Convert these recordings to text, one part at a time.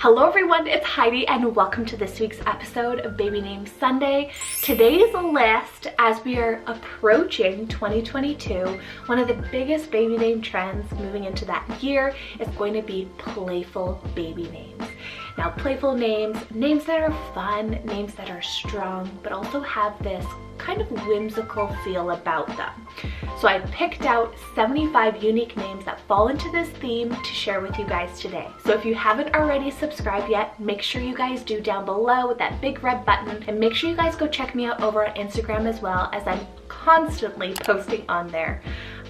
Hello everyone, it's Heidi and welcome to this week's episode of Baby Names Sunday. Today's list, as we are approaching 2022, one of the biggest baby name trends moving into that year is going to be playful baby names. Now, playful names that are fun, names that are strong, but also have this kind of whimsical feel about them. So I picked out 75 unique names that fall into this theme to share with you guys today. So if you haven't already subscribed yet, make sure you guys do down below with that big red button, and make sure you guys go check me out over on Instagram as well, as I'm constantly posting on there.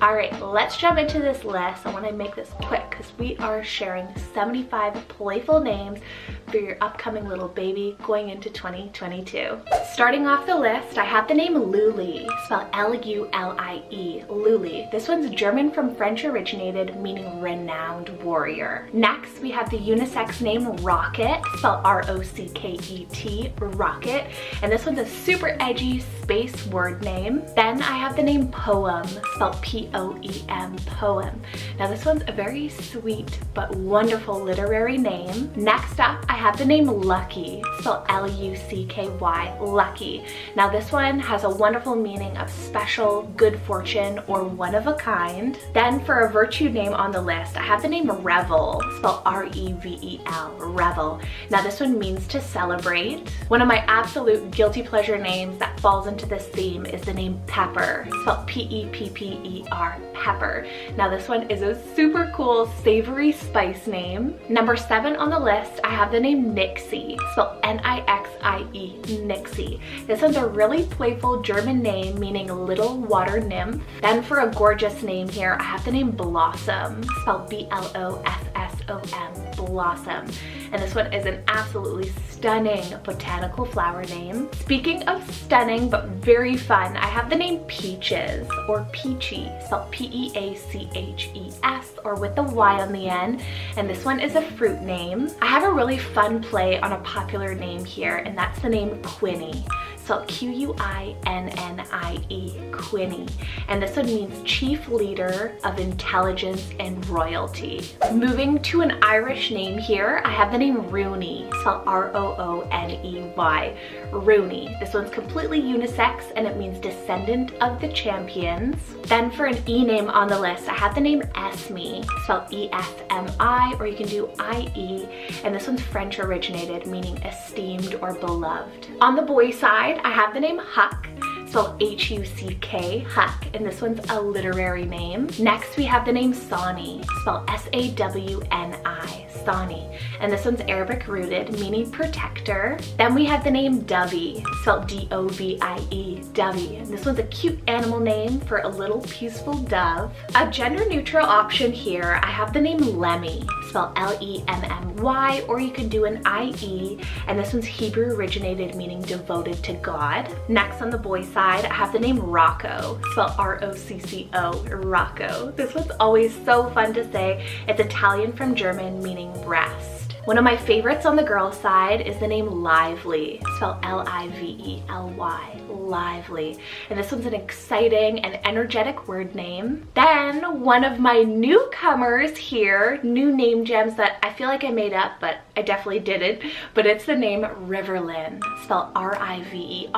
Alright, let's jump into this list. I want to make this quick because we are sharing 75 playful names for your upcoming little baby going into 2022. Starting off the list, I have the name Luli, spelled L-U-L-I-E, Luli. This one's German from French originated, meaning renowned warrior. Next, we have the unisex name Rocket, spelled R-O-C-K-E-T, Rocket. And this one's a super edgy space word name. Then I have the name Poem, spelled P-O-E-M, Poem. Now this one's a very sweet but wonderful literary name. Next up, I have the name Lucky, spelled L-U-C-K-Y, Lucky. Now this one has a wonderful meaning of special, good fortune, or one of a kind. Then for a virtue name on the list, I have the name Revel, spelled R-E-V-E-L, Revel. Now this one means to celebrate. One of my absolute guilty pleasure names that falls into this theme is the name Pepper, spelled P-E-P-P-E-R, Pepper. Now this one is a super cool savory spice name. Number 7 on the list, I have the name Nixie, spelled N-I-X-I-E, Nixie. This one's a really playful German name meaning little water nymph. Then for a gorgeous name here, I have the name Blossom, spelled B-L-O-S-S-O-M, Blossom. And this one is an absolutely stunning botanical flower name. Speaking of stunning but very fun, I have the name Peaches, or Peachy, spelled P-E-A-C-H-E-S, or with the Y on the end. And this one is a fruit name. I have a really fun play on a popular name here, and that's the name Quinnie, spelled Q-U-I-N-N-I-E, Quinnie. And this one means chief leader of intelligence and royalty. Moving to an Irish name here, I have the name Rooney, spelled R-O-O-N-E-Y, Rooney. This one's completely unisex and it means descendant of the champions. Then for an E name on the list, I have the name Esme, spelled E-S-M-I, or you can do I-E, and this one's French originated, meaning esteemed or beloved. On the boy side, I have the name Huck, spelled H-U-C-K, Huck, and this one's a literary name. Next, we have the name Sani, spelled S-A-W-N-I, Sani, and this one's Arabic rooted, meaning protector. Then we have the name Dovey, spelled D-O-V-I-E, Dovey, and this one's a cute animal name for a little peaceful dove. A gender neutral option here, I have the name Lemmy, spelled L-E-M-M-Y, or you could do an I-E, and this one's Hebrew originated, meaning devoted to God. Next on the boy side, I have the name Rocco, spelled R-O-C-C-O, Rocco. This one's always so fun to say. It's Italian from German, meaning breast. One of my favorites on the girl side is the name Lively, spelled L-I-V-E-L-Y, Lively. And this one's an exciting and energetic word name. Then one of my newcomers here, new name gems that I feel like I made up, but I definitely didn't, but it's the name Riverlyn, spelled R-I-V-E-R-L-Y-N,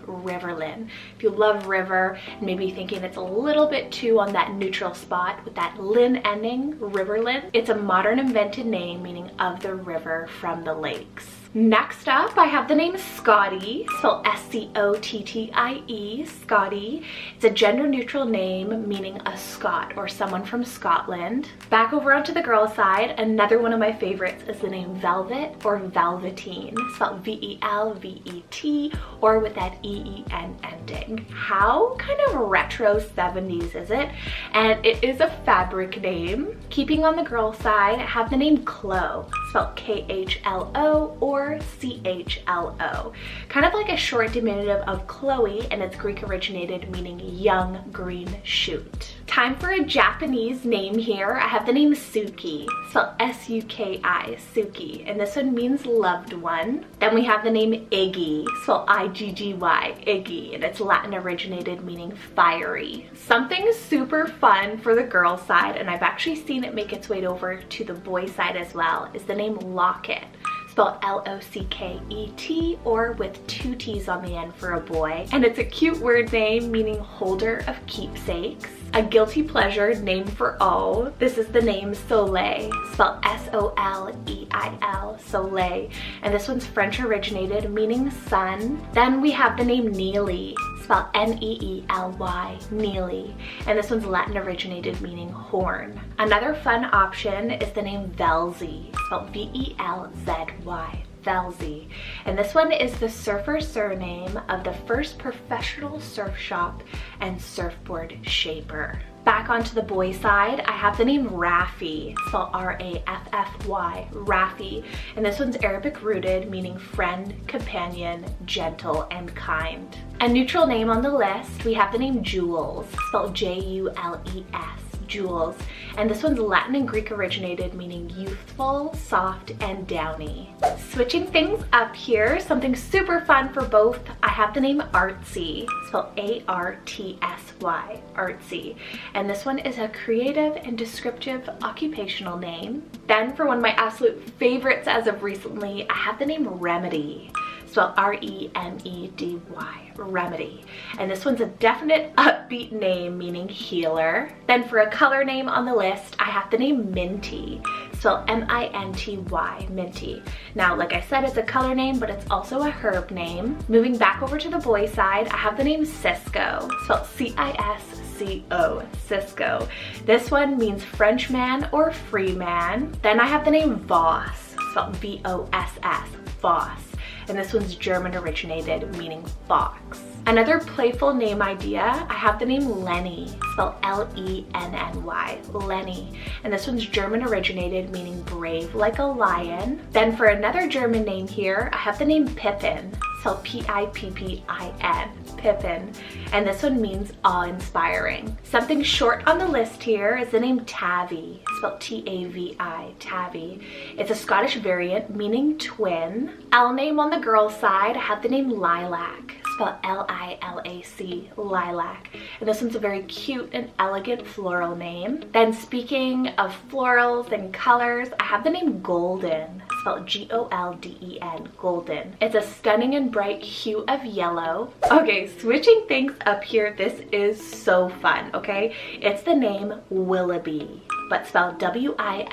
Riverlyn. If you love river and maybe thinking it's a little bit too on that neutral spot with that lyn ending, Riverlyn, it's a modern invented name meaning of the river from the lakes. Next up, I have the name Scottie, spelled S-C-O-T-T-I-E, Scottie. It's a gender neutral name meaning a Scot or someone from Scotland. Back over onto the girl side, another one of my favorites is the name Velvet or Velveteen, spelled V-E-L-V-E-T, or with that E-E-N ending. How kind of retro 70s is it? And it is a fabric name. Keeping on the girl side, I have the name Chloe, spelled K-H-L-O or C-H-L-O. Kind of like a short diminutive of Chloe, and it's Greek originated, meaning young green shoot. Time for a Japanese name here. I have the name Suki, spelled S-U-K-I, Suki, and this one means loved one. Then we have the name Iggy, spelled I-G-G-Y, Iggy, and it's Latin originated meaning fiery. Something super fun for the girl side, and I've actually seen it make its way over to the boy side as well, is the name Locket, spelled L-O-C-K-E-T, or with 2 T's on the end for a boy. And it's a cute word name meaning holder of keepsakes. A guilty pleasure name for all. This is the name Soleil, spelled S-O-L-E-I-L, Soleil. And this one's French originated, meaning sun. Then we have the name Neely, spelled N-E-E-L-Y, Neely. And this one's Latin originated, meaning horn. Another fun option is the name Velzy, spelled V-E-L-Z-Y. Velzy. And this one is the surfer surname of the first professional surf shop and surfboard shaper. Back onto the boy side, I have the name Raffi, spelled R-A-F-F-Y, Raffi. And this one's Arabic rooted, meaning friend, companion, gentle, and kind. A neutral name on the list, we have the name Jules, spelled J-U-L-E-S. Jules, and this one's Latin and Greek originated, meaning youthful, soft, and downy. Switching things up here, something super fun for both, I have the name Artsy, spelled A-R-T-S-Y, Artsy, and this one is a creative and descriptive occupational name. Then for one of my absolute favorites as of recently, I have the name Remedy, spelled R-E-M-E-D-Y, Remedy. And this one's a definite upbeat name, meaning healer. Then for a color name on the list, I have the name Minty, spelled M-I-N-T-Y, Minty. Now, like I said, it's a color name, but it's also a herb name. Moving back over to the boy side, I have the name CISCO, spelled C-I-S-C-O, CISCO. This one means Frenchman or free man. Then I have the name Voss, spelled V-O-S-S, Voss. And this one's German originated, meaning fox. Another playful name idea, I have the name Lenny, spelled L-E-N-N-Y, Lenny. And this one's German originated, meaning brave like a lion. Then for another German name here, I have the name Pippin, spelled P-I-P-P-I-N, Pippin. And this one means awe-inspiring. Something short on the list here is the name Tavi, spelled T-A-V-I, Tavi. It's a Scottish variant, meaning twin. L name on the girl side, I have the name Lilac, spelled L-I-L-A-C, Lilac. And this one's a very cute and elegant floral name. Then speaking of florals and colors, I have the name Golden, spelled G-O-L-D-E-N, Golden. It's a stunning and bright hue of yellow. Okay, switching things up here, this is so fun, okay? It's the name Willoughby, but spelled W-I-L-L-A-B-E-A,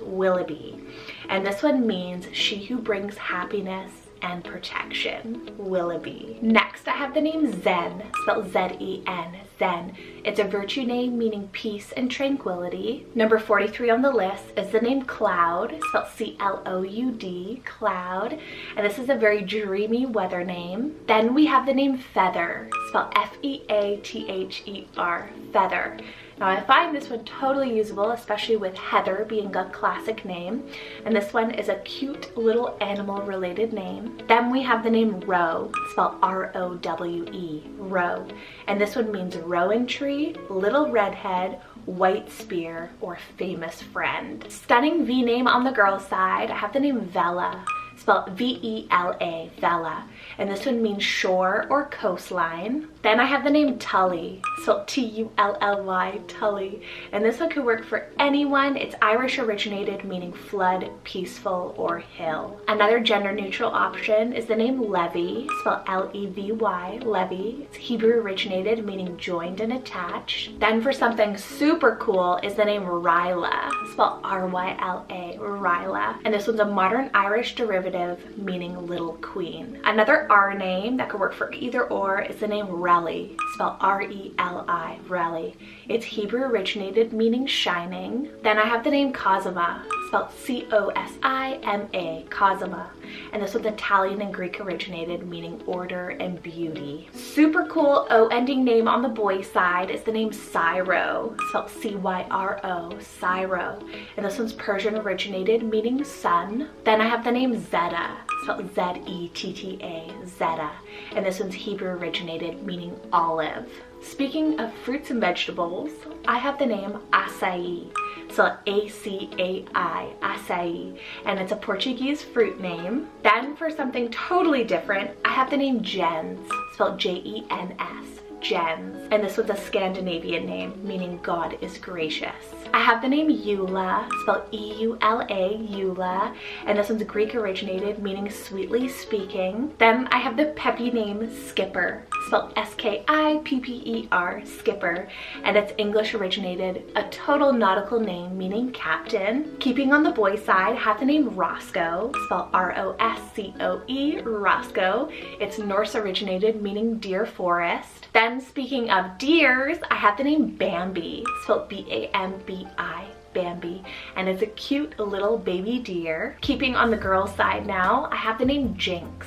Willoughby. And this one means she who brings happiness and protection, Willoughby. Next, I have the name Zen, spelled Z-E-N, Zen. It's a virtue name meaning peace and tranquility. Number 43 on the list is the name Cloud, spelled C-L-O-U-D, Cloud. And this is a very dreamy weather name. Then we have the name Feather, spelled F-E-A-T-H-E-R, Feather. Now I find this one totally usable, especially with Heather being a classic name. And this one is a cute little animal related name. Then we have the name Roe, spelled R-O-W-E, Roe. And this one means rowan tree, little redhead, white spear, or famous friend. Stunning V name on the girl side, I have the name Vela, spelled V-E-L-A, Vela. And this one means shore or coastline. Then I have the name Tully, spelled T-U-L-L-Y, Tully. And this one could work for anyone. It's Irish originated, meaning flood, peaceful, or hill. Another gender neutral option is the name Levy, spelled L-E-V-Y, Levy. It's Hebrew originated, meaning joined and attached. Then for something super cool is the name Ryla, spelled R-Y-L-A, Ryla. And this one's a modern Irish derivative, meaning little queen. Another R name that could work for either or is the name Relly, spelled R-E-L-I, Relly. It's Hebrew originated, meaning shining. Then I have the name Cosima, spelled C-O-S-I-M-A, Cosima. And this one's Italian and Greek originated, meaning order and beauty. Super cool O ending name on the boy side is the name Cyro, spelled C-Y-R-O, Cyro. And this one's Persian originated, meaning sun. Then I have the name Zeta, spelled Z-E-T-T-A, Zeta. And this one's Hebrew originated, meaning olive. Speaking of fruits and vegetables, I have the name acai. So A-C-A-I, acai, and it's a Portuguese fruit name. Then for something totally different, I have the name JINX, spelled J-E-N-S. JINX, and this was a Scandinavian name meaning God is gracious. I have the name EULA, spelled E-U-L-A, EULA, and this one's Greek originated meaning sweetly speaking. Then I have the peppy name Skipper, spelled S-K-I-P-P-E-R, Skipper, and it's English originated, a total nautical name meaning captain. Keeping on the boy side, I have the name ROSCOE, spelled R-O-S-C-O-E, ROSCOE. It's Norse originated meaning deer forest. Then speaking of deers, I have the name Bambi, spelled B-A-M-B-I, Bambi, and it's a cute little baby deer. Keeping on the girl side now, I have the name JINX,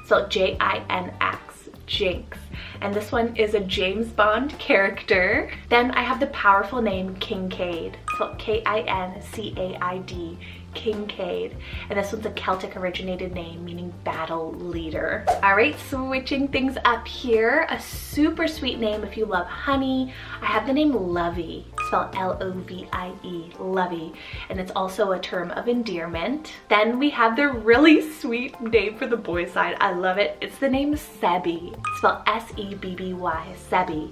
spelled J-I-N-X, JINX, and this one is a James Bond character. Then I have the powerful name Kincaid, spelled K-I-N-C-A-I-D, Kincaid, and this one's a Celtic originated name meaning battle leader. All right, switching things up here, a super sweet name if you love honey. I have the name Lovey, spelled L-O-V-I-E, Lovey, and it's also a term of endearment. Then we have the really sweet name for the boy side. I love it. It's the name Sebi, spelled S-E-B-B-Y, Sebi.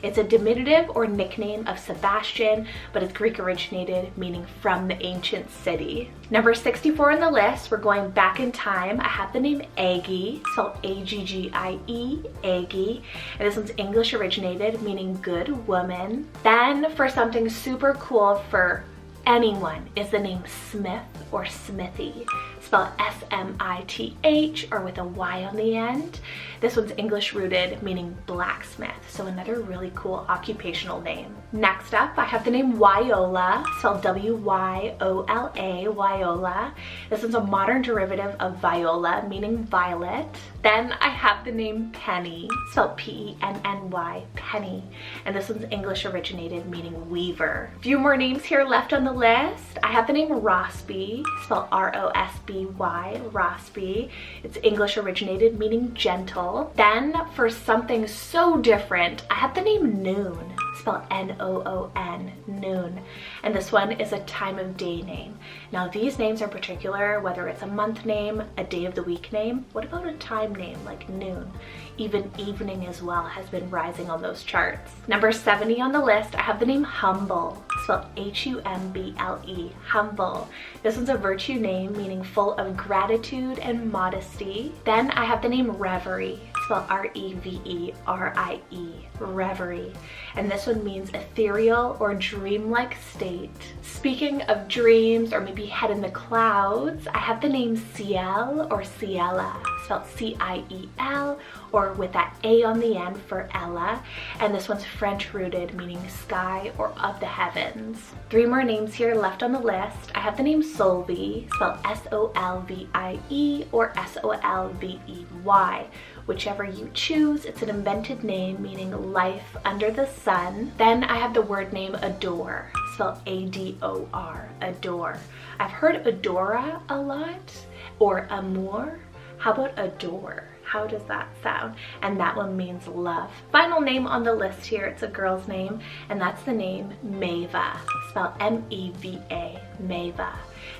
It's a diminutive or nickname of Sebastian, but it's Greek originated, meaning from the ancient city. Number 64 on the list, we're going back in time. I have the name Aggie, spelled A-G-G-I-E, Aggie, and this one's English originated, meaning good woman. Then for something super cool for anyone is the name Smith or Smithy, spelled S-M-I-T-H or with a Y on the end. This one's English rooted, meaning blacksmith, so another really cool occupational name. Next up, I have the name Wyola, spelled W-Y-O-L-A, Wyola. This one's a modern derivative of viola, meaning violet. Then I have the name Penny, spelled P-E-N-N-Y, Penny, and this one's English originated, meaning weaver. A few more names here left on the list. I have the name Rosby, spelled R-O-S-B-Y, Rosby. It's English originated, meaning gentle. Then for something so different, I have the name Noon, spelled N-O-O-N, Noon, and this one is a time of day name. Now these names are particular, whether it's a month name, a day of the week name. What about a time name like noon? Even evening as well has been rising on those charts. Number 70 on the list, I have the name Humble, spelled H-U-M-B-L-E, Humble. This one's a virtue name meaning full of gratitude and modesty. Then I have the name Reverie, spelled R-E-V-E-R-I-E, Reverie, and this one means ethereal or dreamlike state. Speaking of dreams or maybe head in the clouds, I have the name CIEL or CIELA, spelled C-I-E-L, or with that A on the end for Ella, and this one's French rooted, meaning sky or of the heavens. 3 more names here left on the list. I have the name Solvie, spelled S-O-L-V-I-E or S-O-L-V-E-Y. Whichever you choose, it's an invented name meaning life under the sun. Then I have the word name Adore, spelled A-D-O-R, Adore. I've heard Adora a lot, or Amour. How about Adore? How does that sound? And that one means love. Final name on the list here, it's a girl's name, and that's the name Meva, spelled M-E-V-A, Meva.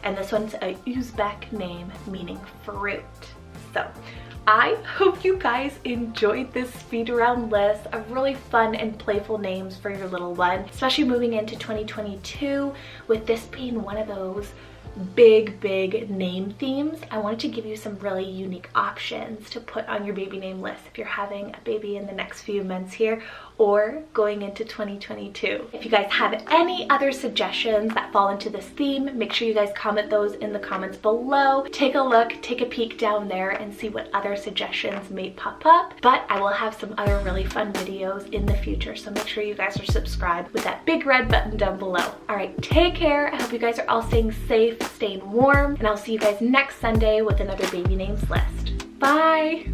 And this one's a Uzbek name meaning fruit. So I hope you guys enjoyed this speed around list of really fun and playful names for your little one, especially moving into 2022 with this being one of those big name themes. I wanted to give you some really unique options to put on your baby name list if you're having a baby in the next few months here or going into 2022. If you guys have any other suggestions that fall into this theme, make sure you guys comment those in the comments below. Take a look, take a peek down there and see what other suggestions may pop up. But I will have some other really fun videos in the future, so make sure you guys are subscribed with that big red button down below. All right, take care. I hope you guys are all staying safe, staying warm, and I'll see you guys next Sunday with another baby names list. Bye!